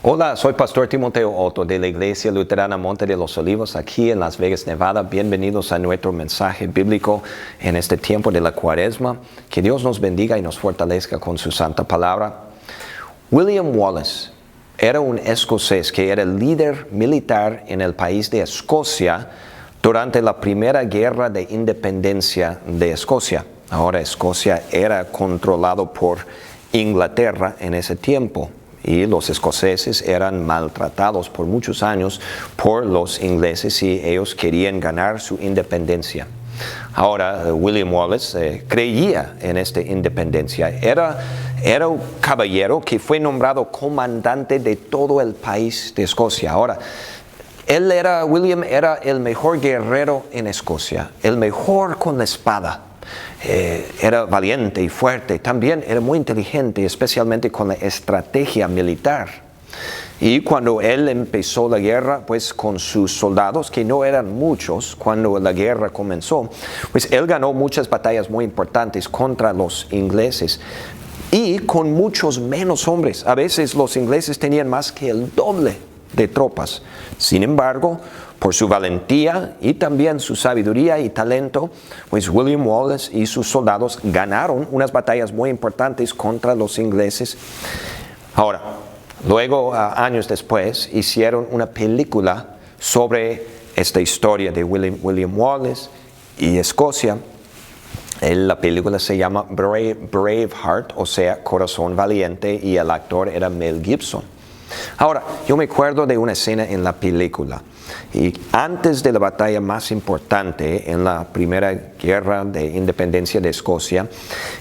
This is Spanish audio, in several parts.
Hola, soy Pastor Timoteo Otto de la Iglesia Luterana Monte de los Olivos aquí en Las Vegas, Nevada. Bienvenidos a nuestro mensaje bíblico en este tiempo de la Cuaresma. Que Dios nos bendiga y nos fortalezca con su santa palabra. William Wallace era un escocés que era líder militar en el país de Escocia durante la primera guerra de independencia de Escocia. Ahora Escocia era controlado por Inglaterra en ese tiempo. Y los escoceses eran maltratados por muchos años por los ingleses y ellos querían ganar su independencia. Ahora, William Wallace creía en esta independencia. Era un caballero que fue nombrado comandante de todo el país de Escocia. Ahora, William era el mejor guerrero en Escocia, el mejor con la espada. Era valiente y fuerte, también era muy inteligente, especialmente con la estrategia militar. Y cuando él empezó la guerra, pues con sus soldados, que no eran muchos cuando la guerra comenzó, pues él ganó muchas batallas muy importantes contra los ingleses y con muchos menos hombres. A veces los ingleses tenían más que el doble de tropas. Sin embargo, por su valentía y también su sabiduría y talento, pues William Wallace y sus soldados ganaron unas batallas muy importantes contra los ingleses. Ahora, luego, años después, hicieron una película sobre esta historia de William Wallace y Escocia. La película se llama Braveheart, o sea, Corazón Valiente, y el actor era Mel Gibson. Ahora, yo me acuerdo de una escena en la película. Y antes de la batalla más importante en la primera guerra de independencia de Escocia,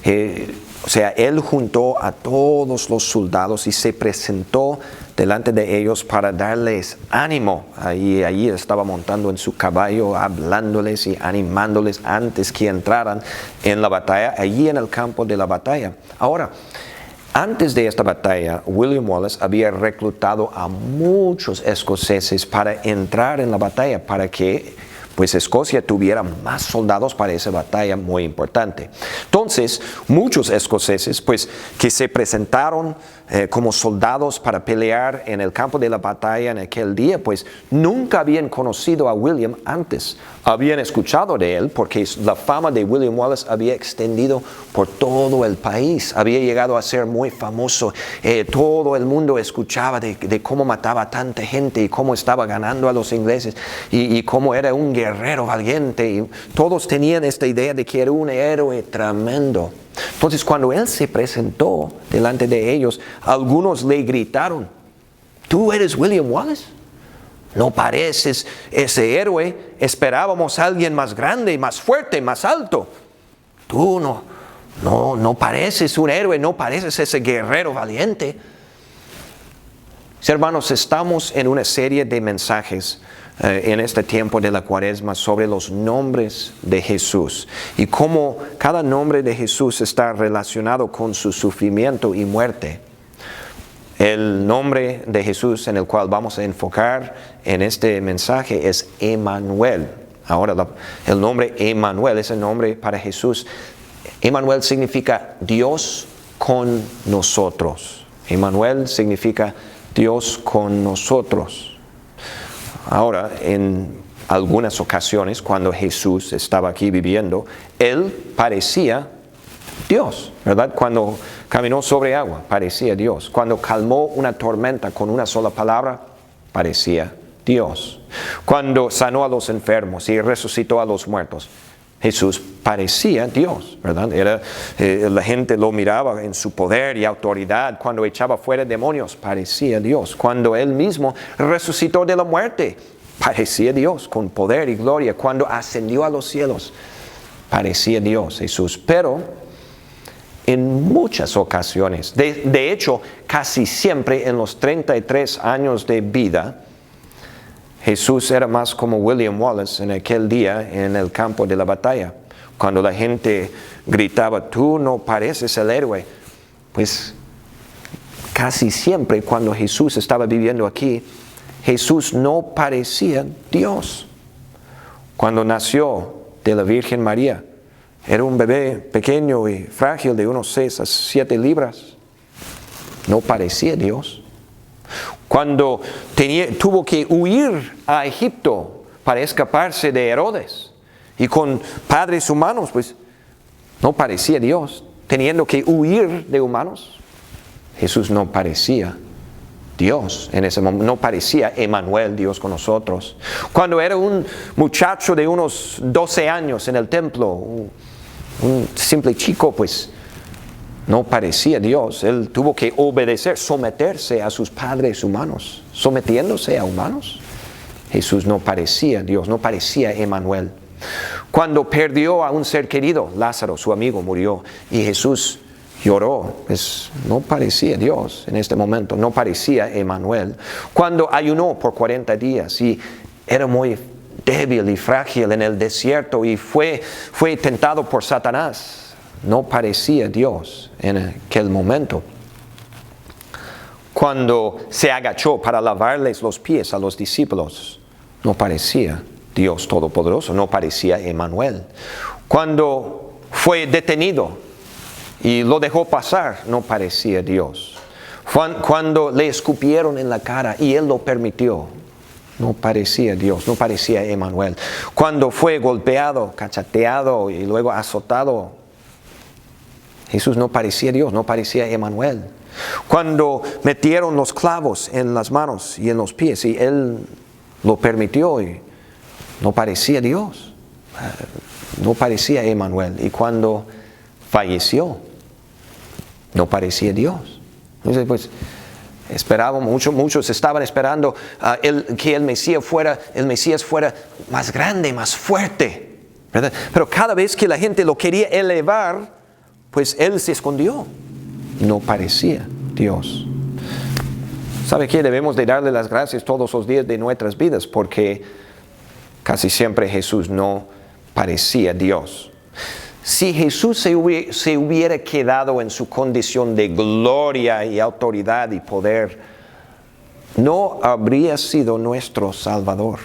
él juntó a todos los soldados y se presentó delante de ellos para darles ánimo. Allí estaba montando en su caballo, hablándoles y animándoles antes que entraran en la batalla, allí en el campo de la batalla. Ahora, antes de esta batalla, William Wallace había reclutado a muchos escoceses para entrar en la batalla, para que pues Escocia tuviera más soldados para esa batalla muy importante. Entonces, muchos escoceses pues que se presentaron como soldados para pelear en el campo de la batalla en aquel día, pues nunca habían conocido a William antes. Habían escuchado de él porque la fama de William Wallace había extendido por todo el país. Había llegado a ser muy famoso. Todo el mundo escuchaba de cómo mataba a tanta gente y cómo estaba ganando a los ingleses y cómo era un guerrero valiente. Y todos tenían esta idea de que era un héroe tremendo. Entonces, cuando él se presentó delante de ellos, algunos le gritaron: ¿tú eres William Wallace? No pareces ese héroe. Esperábamos a alguien más grande, más fuerte, más alto. Tú no pareces un héroe, no pareces ese guerrero valiente. Hermanos, estamos en una serie de mensajes en este tiempo de la Cuaresma sobre los nombres de Jesús y cómo cada nombre de Jesús está relacionado con su sufrimiento y muerte. El nombre de Jesús en el cual vamos a enfocar en este mensaje es Emmanuel. Ahora, el nombre Emmanuel es el nombre para Jesús. Emmanuel significa Dios con nosotros. Emmanuel significa Dios con nosotros. Ahora, en algunas ocasiones, cuando Jesús estaba aquí viviendo, Él parecía Dios, ¿verdad? Cuando caminó sobre agua, parecía Dios. Cuando calmó una tormenta con una sola palabra, parecía Dios. Cuando sanó a los enfermos y resucitó a los muertos, Jesús parecía Dios, ¿verdad? La gente lo miraba en su poder y autoridad. Cuando echaba fuera demonios, parecía Dios. Cuando Él mismo resucitó de la muerte, parecía Dios con poder y gloria. Cuando ascendió a los cielos, parecía Dios, Jesús. Pero en muchas ocasiones, de hecho, casi siempre en los 33 años de vida, Jesús era más como William Wallace en aquel día en el campo de la batalla. Cuando la gente gritaba: tú no pareces el héroe, pues casi siempre cuando Jesús estaba viviendo aquí, Jesús no parecía Dios. Cuando nació de la Virgen María, era un bebé pequeño y frágil de unos 6 a 7 libras. No parecía Dios. Cuando tuvo que huir a Egipto para escaparse de Herodes. Y con padres humanos, pues no parecía Dios. Teniendo que huir de humanos, Jesús no parecía Dios en ese momento, no parecía Emmanuel, Dios con nosotros. Cuando era un muchacho de unos 12 años en el templo, un simple chico, pues no parecía Dios. Él tuvo que obedecer, someterse a sus padres humanos, sometiéndose a humanos. Jesús no parecía Dios, no parecía Emmanuel. Cuando perdió a un ser querido, Lázaro, su amigo, murió, y Jesús lloró, pues no parecía Dios en este momento, no parecía Emmanuel. Cuando ayunó por 40 días y era muy débil y frágil en el desierto y fue tentado por Satanás, no parecía Dios en aquel momento. Cuando se agachó para lavarles los pies a los discípulos, no parecía Dios Todopoderoso, no parecía Emmanuel. Cuando fue detenido y lo dejó pasar, no parecía Dios. Cuando le escupieron en la cara y Él lo permitió, no parecía Dios, no parecía Emmanuel. Cuando fue golpeado, cacheteado y luego azotado, Jesús no parecía Dios, no parecía Emmanuel. Cuando metieron los clavos en las manos y en los pies y Él lo permitió, y no parecía Dios, no parecía Emmanuel. Y cuando falleció, no parecía Dios. Entonces, pues, muchos estaban esperando que el Mesías fuera más grande, más fuerte, ¿verdad? Pero cada vez que la gente lo quería elevar, pues Él se escondió. No parecía Dios. ¿Sabe qué? Debemos de darle las gracias todos los días de nuestras vidas, porque casi siempre Jesús no parecía Dios. Si Jesús se hubiera quedado en su condición de gloria y autoridad y poder, no habría sido nuestro Salvador.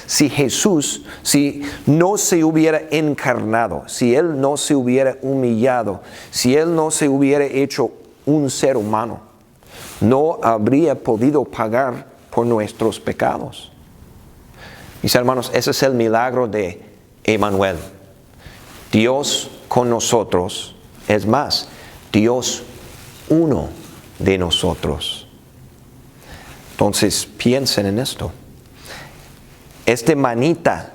Si Jesús, si no se hubiera encarnado, si Él no se hubiera humillado, si Él no se hubiera hecho un ser humano, no habría podido pagar por nuestros pecados. Mis hermanos, ese es el milagro de Emmanuel. Dios con nosotros, es más, Dios uno de nosotros. Entonces piensen en esto. Esta manita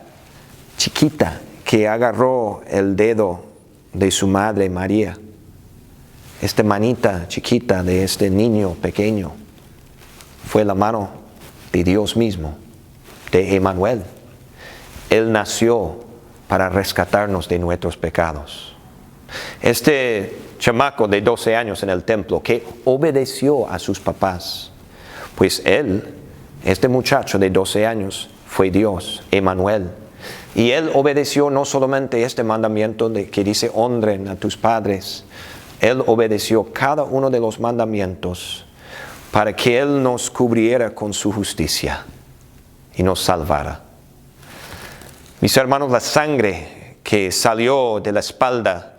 chiquita que agarró el dedo de su madre María, esta manita chiquita de este niño pequeño, fue la mano de Dios mismo, de Emmanuel. Él nació para rescatarnos de nuestros pecados. Este chamaco de 12 años en el templo que obedeció a sus papás, pues este muchacho de 12 años, fue Dios, Emmanuel. Y Él obedeció no solamente este mandamiento que dice honren a tus padres, Él obedeció cada uno de los mandamientos para que Él nos cubriera con su justicia y nos salvara. Mis hermanos, la sangre que salió de la espalda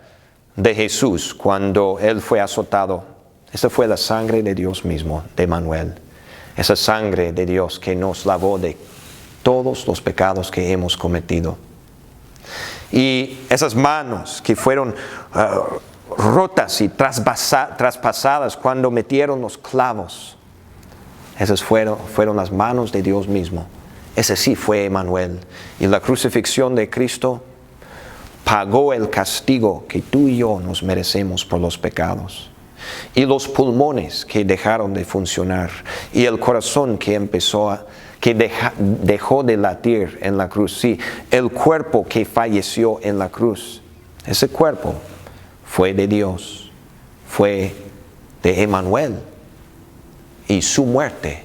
de Jesús cuando Él fue azotado, esa fue la sangre de Dios mismo, de Emmanuel. Esa sangre de Dios que nos lavó de todos los pecados que hemos cometido. Y esas manos que fueron rotas y traspasadas cuando metieron los clavos, esas fueron las manos de Dios mismo. Ese sí fue Emmanuel. Y la crucifixión de Cristo pagó el castigo que tú y yo nos merecemos por los pecados. Y los pulmones que dejaron de funcionar, y el corazón que dejó de latir en la cruz. Sí, el cuerpo que falleció en la cruz. Ese cuerpo fue de Dios, fue de Emmanuel. Y su muerte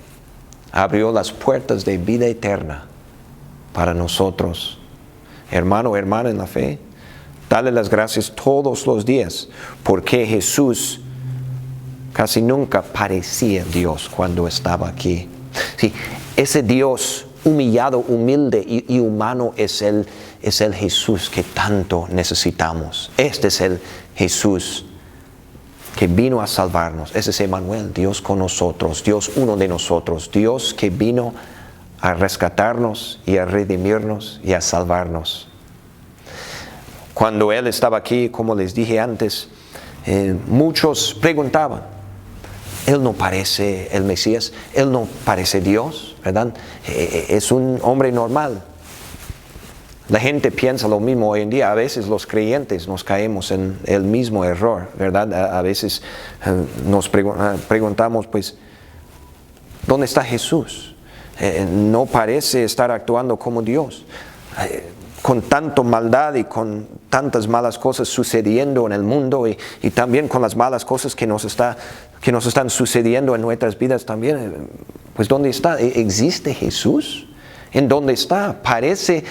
abrió las puertas de vida eterna para nosotros. Hermano, hermana en la fe, dale las gracias todos los días, porque Jesús casi nunca parecía Dios cuando estaba aquí. Sí, ese Dios humillado, humilde y humano es el Jesús que tanto necesitamos. Este es el Jesús que vino a salvarnos. Ese es Emmanuel, Dios con nosotros, Dios uno de nosotros, Dios que vino a rescatarnos y a redimirnos y a salvarnos. Cuando Él estaba aquí, como les dije antes, muchos preguntaban, Él no parece el Mesías, Él no parece Dios, ¿verdad? Es un hombre normal. La gente piensa lo mismo hoy en día. A veces los creyentes nos caemos en el mismo error, ¿verdad? A veces nos preguntamos, pues, ¿dónde está Jesús? No parece estar actuando como Dios. Con tanta maldad y con tantas malas cosas sucediendo en el mundo y también con las malas cosas que nos están sucediendo en nuestras vidas también, pues ¿dónde está? ¿Existe Jesús? ¿En dónde está? Parece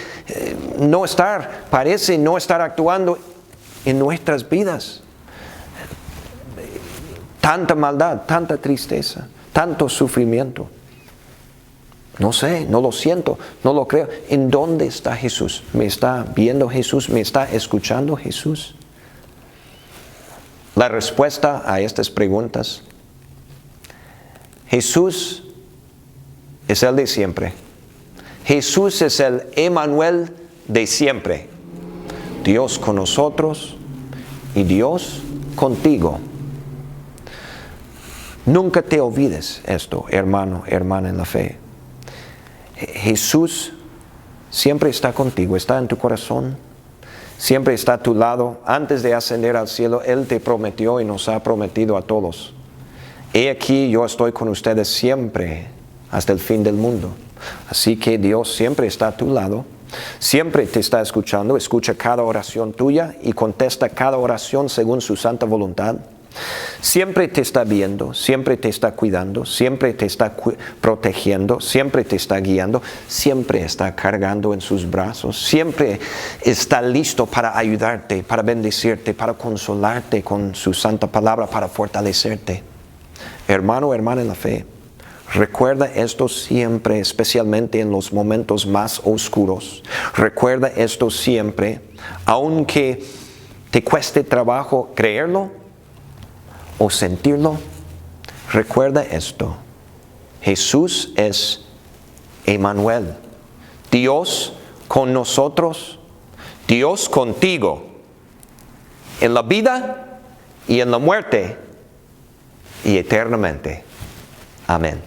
no estar actuando en nuestras vidas. Tanta maldad, tanta tristeza, tanto sufrimiento. No sé, no lo siento, no lo creo. ¿En dónde está Jesús? ¿Me está viendo Jesús? ¿Me está escuchando Jesús? La respuesta a estas preguntas: Jesús es el de siempre. Jesús es el Emmanuel de siempre. Dios con nosotros y Dios contigo. Nunca te olvides esto, hermano, hermana en la fe. Jesús siempre está contigo, está en tu corazón, siempre está a tu lado. Antes de ascender al cielo, Él te prometió y nos ha prometido a todos: he aquí, yo estoy con ustedes siempre, hasta el fin del mundo. Así que Dios siempre está a tu lado, siempre te está escuchando, escucha cada oración tuya y contesta cada oración según su santa voluntad. Siempre te está viendo, siempre te está cuidando, siempre te está protegiendo, siempre te está guiando, siempre está cargando en sus brazos, siempre está listo para ayudarte, para bendecirte, para consolarte con su santa palabra, para fortalecerte. Hermano, hermana en la fe, recuerda esto siempre, especialmente en los momentos más oscuros. Recuerda esto siempre, aunque te cueste trabajo creerlo o sentirlo. Recuerda esto: Jesús es Emmanuel, Dios con nosotros, Dios contigo, en la vida y en la muerte y eternamente. Amén.